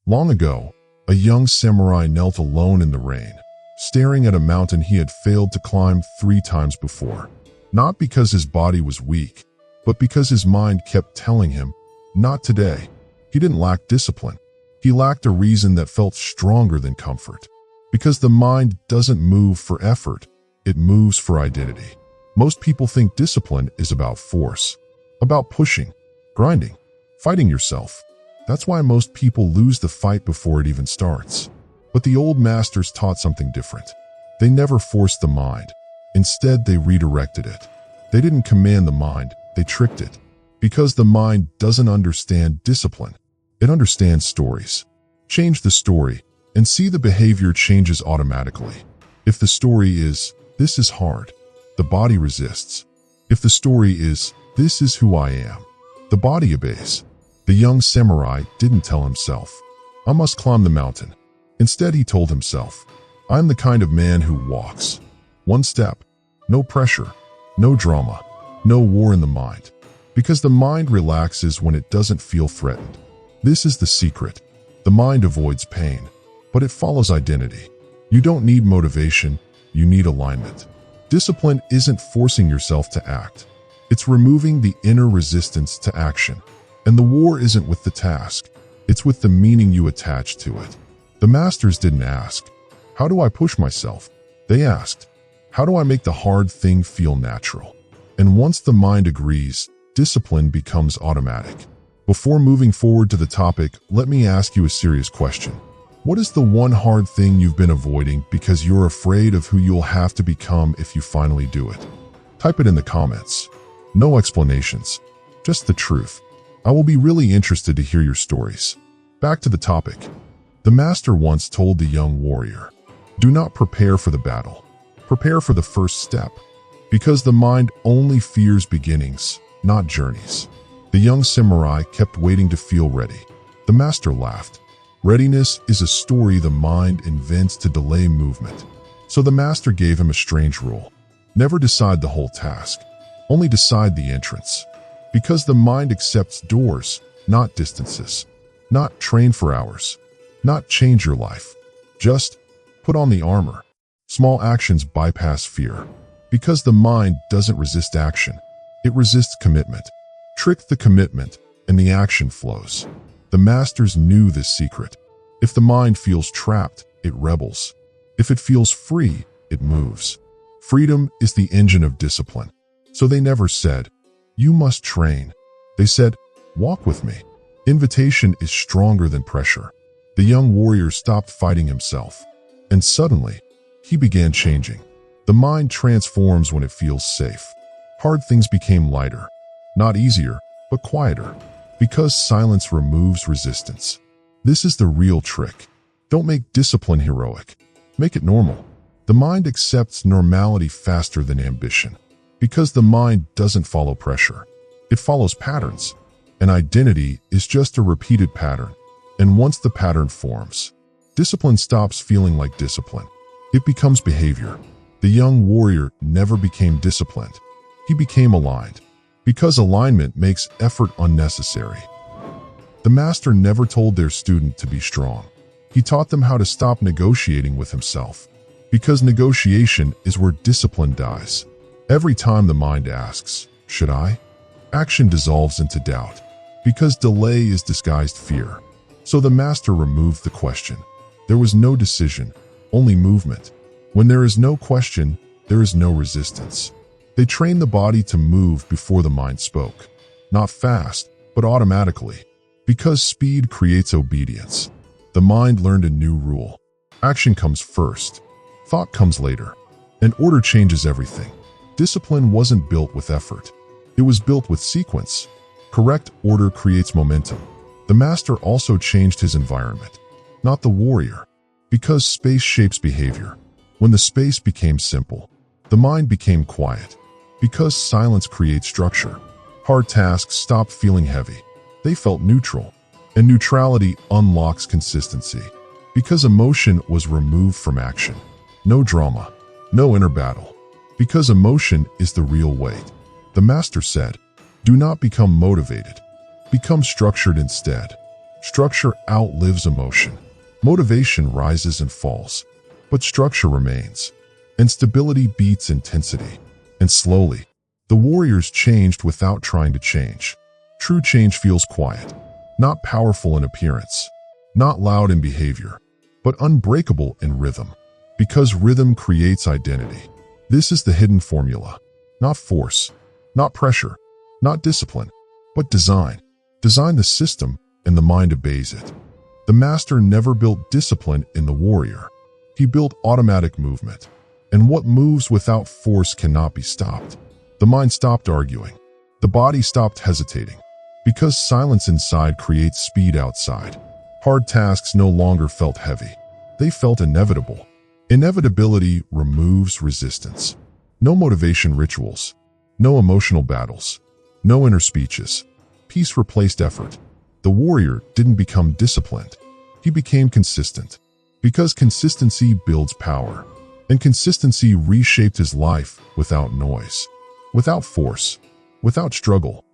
Long ago, a young samurai knelt alone in the rain, staring at a mountain he had failed to climb 3 times before. Not because his body was weak, but because his mind kept telling him, not today. He didn't lack discipline. He lacked a reason that felt stronger than comfort. Because the mind doesn't move for effort, it moves for identity. Most people think discipline is about force, about pushing, grinding, fighting yourself. That's why most people lose the fight before it even starts. But the old masters taught something different. They never forced the mind. Instead, they redirected it. They didn't command the mind, they tricked it. Because the mind doesn't understand discipline. It understands stories. Change the story and see the behavior changes automatically. If the story is, this is hard, the body resists. If the story is, this is who I am, the body obeys. The young samurai didn't tell himself, I must climb the mountain. Instead, he told himself, I'm the kind of man who walks. One step, no pressure, no drama, no war in the mind. Because the mind relaxes when it doesn't feel threatened. This is the secret. The mind avoids pain, but it follows identity. You don't need motivation, you need alignment. Discipline isn't forcing yourself to act. It's removing the inner resistance to action. And the war isn't with the task, it's with the meaning you attach to it. The masters didn't ask, how do I push myself? They asked, how do I make the hard thing feel natural? And once the mind agrees, discipline becomes automatic. Before moving forward to the topic, let me ask you a serious question. What is the one hard thing you've been avoiding because you're afraid of who you'll have to become if you finally do it? Type it in the comments. No explanations, just the truth. I will be really interested to hear your stories. Back to the topic. The master once told the young warrior, do not prepare for the battle. Prepare for the first step. Because the mind only fears beginnings, not journeys. The young samurai kept waiting to feel ready. The master laughed. Readiness is a story the mind invents to delay movement. So the master gave him a strange rule. Never decide the whole task. Only decide the entrance. Because the mind accepts doors, not distances. Not train for hours. Not change your life. Just put on the armor. Small actions bypass fear. Because the mind doesn't resist action. It resists commitment. Trick the commitment, and the action flows. The masters knew this secret. If the mind feels trapped, it rebels. If it feels free, it moves. Freedom is the engine of discipline. So they never said, you must train. They said, walk with me. Invitation is stronger than pressure. The young warrior stopped fighting himself. And suddenly, he began changing. The mind transforms when it feels safe. Hard things became lighter. Not easier, but quieter. Because silence removes resistance. This is the real trick. Don't make discipline heroic. Make it normal. The mind accepts normality faster than ambition. Because the mind doesn't follow pressure. It follows patterns. An identity is just a repeated pattern. And once the pattern forms, discipline stops feeling like discipline. It becomes behavior. The young warrior never became disciplined. He became aligned. Because alignment makes effort unnecessary. The master never told their student to be strong. He taught them how to stop negotiating with himself. Because negotiation is where discipline dies. Every time the mind asks, should I? Action dissolves into doubt. Because delay is disguised fear. So the master removed the question. There was no decision, only movement. When there is no question, there is no resistance. They trained the body to move before the mind spoke. Not fast, but automatically. Because speed creates obedience. The mind learned a new rule. Action comes first. Thought comes later. And order changes everything. Discipline wasn't built with effort. It was built with sequence. Correct order creates momentum. The master also changed his environment. Not the warrior. Because space shapes behavior. When the space became simple, the mind became quiet. Because silence creates structure. Hard tasks stopped feeling heavy. They felt neutral. And neutrality unlocks consistency. Because emotion was removed from action. No drama. No inner battle. Because emotion is the real weight. The master said, do not become motivated. Become structured instead. Structure outlives emotion. Motivation rises and falls, but structure remains. And stability beats intensity. And slowly, the warriors changed without trying to change. True change feels quiet, not powerful in appearance, not loud in behavior, but unbreakable in rhythm. Because rhythm creates identity. This is the hidden formula. Not force, not pressure, not discipline, but design. Design the system, and the mind obeys it. The master never built discipline in the warrior. He built automatic movement. And what moves without force cannot be stopped. The mind stopped arguing. The body stopped hesitating. Because silence inside creates speed outside. Hard tasks no longer felt heavy. They felt inevitable. Inevitability removes resistance. No motivation rituals. No emotional battles. No inner speeches. Peace replaced effort. The warrior didn't become disciplined. He became consistent. Because consistency builds power. And consistency reshaped his life without noise, without force, without struggle.